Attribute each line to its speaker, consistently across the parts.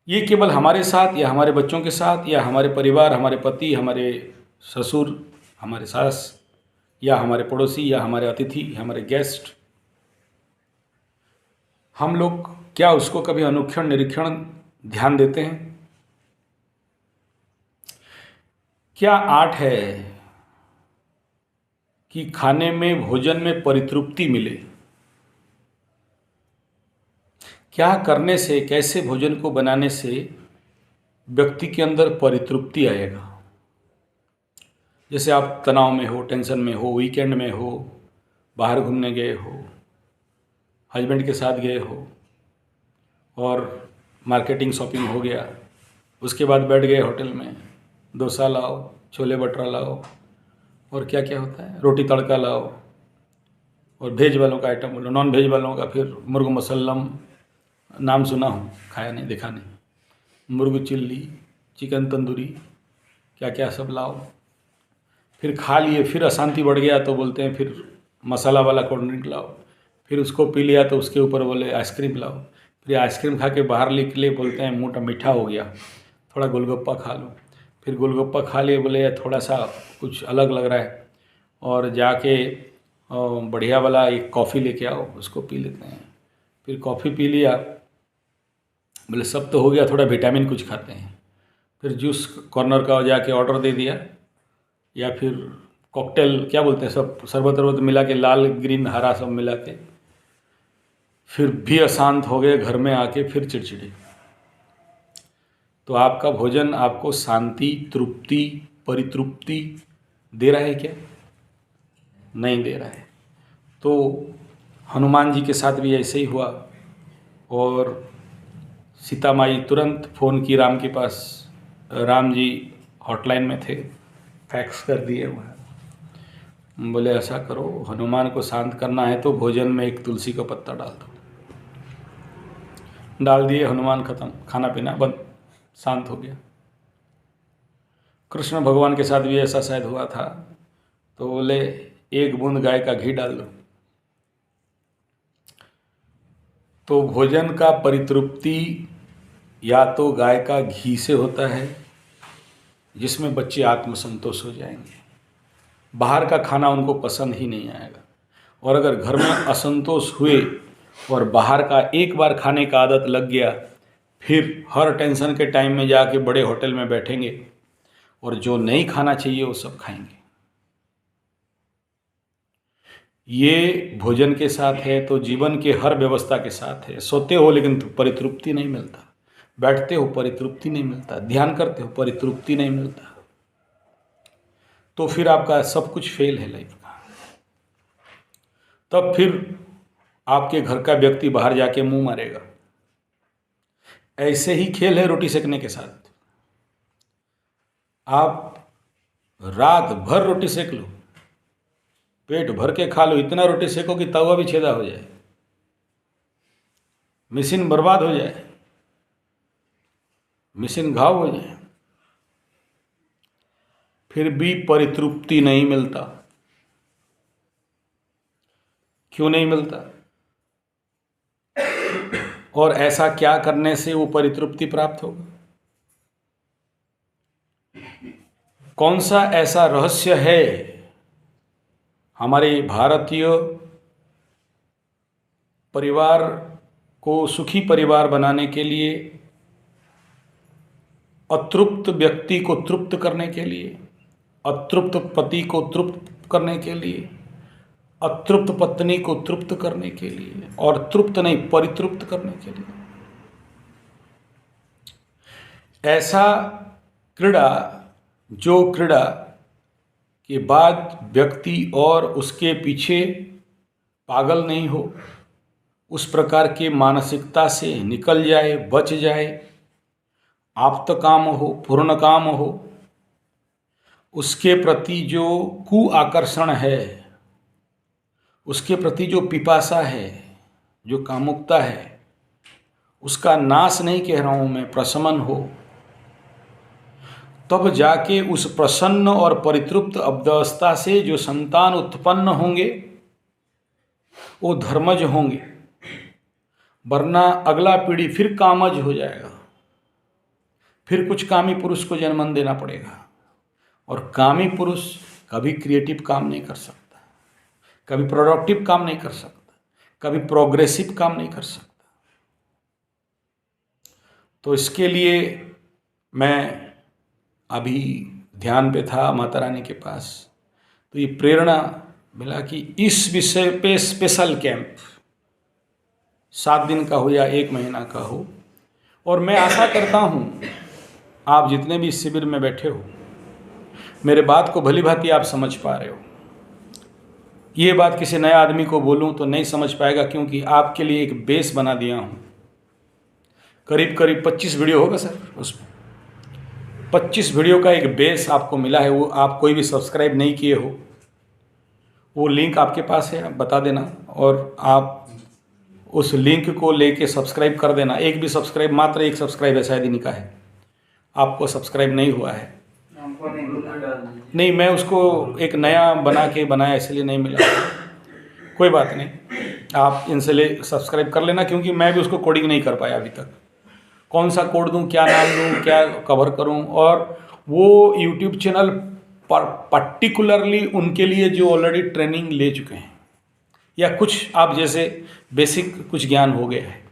Speaker 1: ये केवल हमारे साथ या हमारे बच्चों के साथ या हमारे परिवार, हमारे पति, हमारे ससुर, हमारे सास या हमारे पड़ोसी या हमारे अतिथि, हमारे गेस्ट, हम लोग क्या उसको कभी अनुक्षण निरीक्षण ध्यान देते हैं? क्या आर्ट है कि खाने में, भोजन में परितृप्ति मिले? क्या करने से, कैसे भोजन को बनाने से व्यक्ति के अंदर परितृप्ति आएगा? जैसे आप तनाव में हो, टेंशन में हो, वीकेंड में हो, बाहर घूमने गए हो, हस्बैंड के साथ गए हो और मार्केटिंग शॉपिंग हो गया, उसके बाद बैठ गए होटल में, डोसा लाओ, छोले भटूरा लाओ और क्या क्या होता है, रोटी तड़का लाओ, और वेज वालों का आइटम बोलो, नॉन वेज वालों का फिर मुर्ग मुसल्लम, नाम सुना हूँ, खाया नहीं, देखा नहीं, मुर्ग चिल्ली, चिकन तंदूरी, क्या क्या सब लाओ। फिर खा लिए, फिर अशांति बढ़ गया तो बोलते हैं फिर मसाला वाला कोल्ड ड्रिंक लाओ, फिर उसको पी लिया तो उसके ऊपर बोले आइसक्रीम लाओ, फिर आइसक्रीम खा के बाहर निकले, बोलते हैं मुँह मीठा हो गया, थोड़ा गोलगप्पा खा लो, फिर गोलगप्पा खा लिए, बोले यार थोड़ा सा कुछ अलग लग रहा है, और जाके बढ़िया वाला एक कॉफ़ी लेके आओ, उसको पी लेते हैं। फिर कॉफ़ी पी लिया, बोले सब तो हो गया, थोड़ा विटामिन कुछ खाते हैं। फिर जूस कॉर्नर का जाके ऑर्डर दे दिया, या फिर कॉकटेल क्या बोलते हैं, सब शरबत वरबत मिला के, लाल ग्रीन हरा सब मिला के, फिर भी अशांत हो गए, घर में आके फिर चिड़चिड़े। तो आपका भोजन आपको शांति, तृप्ति, परितृप्ति दे रहा है क्या? नहीं दे रहा है। तो हनुमान जी के साथ भी ऐसे ही हुआ, और सीता माई तुरंत फ़ोन की राम के पास, राम जी हॉटलाइन में थे, फैक्स कर दिए वहाँ, बोले ऐसा करो, हनुमान को शांत करना है तो भोजन में एक तुलसी का पत्ता डाल दो। डाल दिए, हनुमान खत्म, खाना पीना बंद, शांत हो गया। कृष्ण भगवान के साथ भी ऐसा शायद हुआ था, तो बोले एक बूंद गाय का घी डाल दो। तो भोजन का परितृप्ति या तो गाय का घी से होता है, जिसमें बच्चे आत्मसंतोष हो जाएंगे, बाहर का खाना उनको पसंद ही नहीं आएगा। और अगर घर में असंतोष हुए और बाहर का एक बार खाने का आदत लग गया, फिर हर टेंशन के टाइम में जाके बड़े होटल में बैठेंगे और जो नहीं खाना चाहिए वो सब खाएंगे। ये भोजन के साथ है तो जीवन के हर व्यवस्था के साथ है। सोते हो लेकिन परितृप्ति नहीं मिलता, बैठते हो परितृप्ति नहीं मिलता, ध्यान करते हो परितृप्ति नहीं मिलता, तो फिर आपका सब कुछ फेल है लाइफ का। तब फिर आपके घर का व्यक्ति बाहर जाके मुंह मारेगा। ऐसे ही खेल है रोटी सेकने के साथ। आप रात भर रोटी सेक लो, पेट भर के खा लो, इतना रोटी सेको कि तवा भी छेदा हो जाए, मशीन बर्बाद हो जाए, मशीन घाव हो जाए, फिर भी परितृप्ति नहीं मिलता। क्यों नहीं मिलता? और ऐसा क्या करने से वो परितृप्ति प्राप्त होगा? कौन सा ऐसा रहस्य है हमारे भारतीय परिवार को सुखी परिवार बनाने के लिए, अतृप्त व्यक्ति को तृप्त करने के लिए, अतृप्त पति को तृप्त करने के लिए, अतृप्त पत्नी को तृप्त करने के लिए, और तृप्त नहीं परितृप्त करने के लिए? ऐसा क्रीड़ा, जो क्रीड़ा के बाद व्यक्ति और उसके पीछे पागल नहीं हो, उस प्रकार के मानसिकता से निकल जाए, बच जाए, आप्त काम हो, पूर्ण काम हो, उसके प्रति जो कु आकर्षण है, उसके प्रति जो पिपासा है, जो कामुकता है, उसका नाश नहीं कह रहा हूँ मैं, प्रशमन हो, तब जाके उस प्रसन्न और परितृप्त अवस्था से जो संतान उत्पन्न होंगे वो धर्मज होंगे, वरना अगला पीढ़ी फिर कामज हो जाएगा। फिर कुछ कामी पुरुष को जन्म देना पड़ेगा। और कामी पुरुष कभी क्रिएटिव काम नहीं कर सकता, कभी प्रोडक्टिव काम नहीं कर सकता, कभी प्रोग्रेसिव काम नहीं कर सकता। तो इसके लिए मैं अभी ध्यान पे था माता रानी के पास, तो ये प्रेरणा मिला कि इस विषय पे स्पेशल कैंप 7 दिन का हो या 1 महीना का हो। और मैं आशा करता हूँ आप जितने भी इस शिविर में बैठे हो, मेरे बात को भली भांति आप समझ पा रहे हो। ये बात किसी नए आदमी को बोलूँ तो नहीं समझ पाएगा, क्योंकि आपके लिए एक बेस बना दिया हूँ। करीब करीब 25 वीडियो होगा सर, उसमें 25 वीडियो का एक बेस आपको मिला है। वो आप कोई भी सब्सक्राइब नहीं किए हो, वो लिंक आपके पास है, आप बता देना और आप उस लिंक को लेके सब्सक्राइब कर देना। एक भी सब्सक्राइब, मात्र एक सब्सक्राइब है शायद इन्हीं का है, आपको सब्सक्राइब नहीं हुआ है। नहीं, मैं उसको एक नया बनाया इसलिए नहीं मिला। कोई बात नहीं, आप इनसे ले सब्सक्राइब कर लेना, क्योंकि मैं भी उसको कोडिंग नहीं कर पाया अभी तक। कौन सा कोड दूं, क्या नाम दूं, क्या कवर करूं। और वो यूट्यूब चैनल पर्टिकुलरली उनके लिए जो ऑलरेडी ट्रेनिंग ले चुके हैं, या कुछ आप जैसे बेसिक कुछ ज्ञान हो गया है।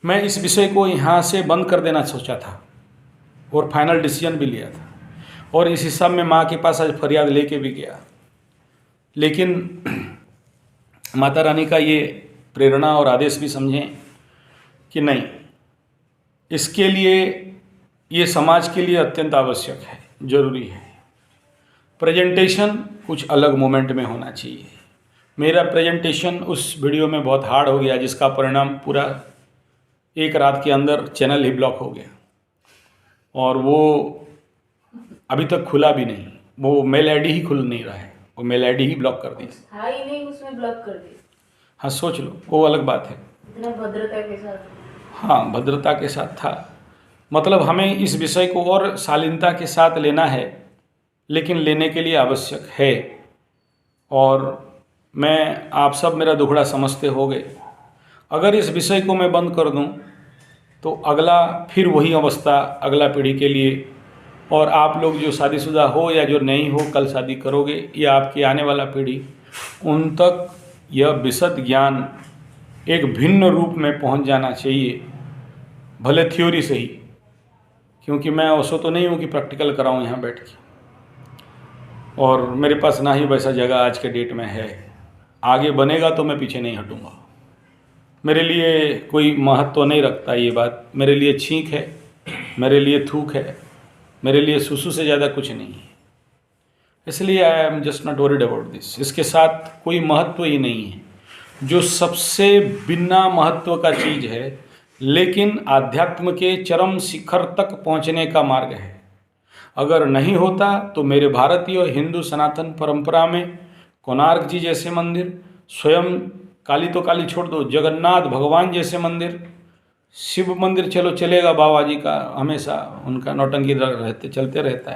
Speaker 1: मैं इस विषय को यहाँ से बंद कर देना सोचा था और फाइनल डिसीजन भी लिया था, और इस हिसाब में माँ के पास आज फरियाद लेके भी गया। लेकिन माता रानी का ये प्रेरणा और आदेश भी समझें कि नहीं, इसके लिए ये समाज के लिए अत्यंत आवश्यक है, जरूरी है। प्रेजेंटेशन कुछ अलग मोमेंट में होना चाहिए। मेरा प्रेजेंटेशन उस वीडियो में बहुत हार्ड हो गया, जिसका परिणाम पूरा एक रात के अंदर चैनल ही ब्लॉक हो गया, और वो अभी तक खुला भी नहीं। वो मेल आईडी ही खुल नहीं रहा है, वो मेल आईडी ही ब्लॉक कर दी।
Speaker 2: हाँ ही नहीं, उसमें ब्लॉक कर दी।
Speaker 1: हाँ, सोच लो, वो अलग बात है।
Speaker 2: इतना भद्रता के साथ।
Speaker 1: हाँ, भद्रता के साथ था। मतलब हमें इस विषय को और शालीनता के साथ लेना है, लेकिन लेने के लिए आवश्यक है। और मैं, आप सब मेरा दुखड़ा समझते होगे। अगर इस विषय को मैं बंद कर दूं तो अगला फिर वही अवस्था अगला पीढ़ी के लिए, और आप लोग जो शादीशुदा हो या जो नहीं हो, कल शादी करोगे, या आपकी आने वाला पीढ़ी, उन तक यह विशद ज्ञान एक भिन्न रूप में पहुंच जाना चाहिए, भले थ्योरी से ही। क्योंकि मैं ऐसा तो नहीं हूँ कि प्रैक्टिकल कराऊँ यहाँ बैठ के, और मेरे पास ना ही वैसा जगह आज के डेट में है। आगे बनेगा तो मैं पीछे नहीं हटूँगा। मेरे लिए कोई महत्व नहीं रखता ये बात। मेरे लिए छींक है, मेरे लिए थूक है, मेरे लिए सुसु से ज़्यादा कुछ नहीं है। इसलिए I am just not worried about this. इसके साथ कोई महत्व ही नहीं है। जो सबसे बिना महत्व का चीज़ है, लेकिन आध्यात्म के चरम शिखर तक पहुंचने का मार्ग है। अगर नहीं होता तो मेरे भारतीय हिंदू सनातन परंपरा में कोणार्क जी जैसे मंदिर, स्वयं काली तो काली छोड़ दो, जगन्नाथ भगवान जैसे मंदिर, शिव मंदिर चलो चलेगा, बाबा जी का हमेशा उनका नौटंकी रहते चलते रहता है।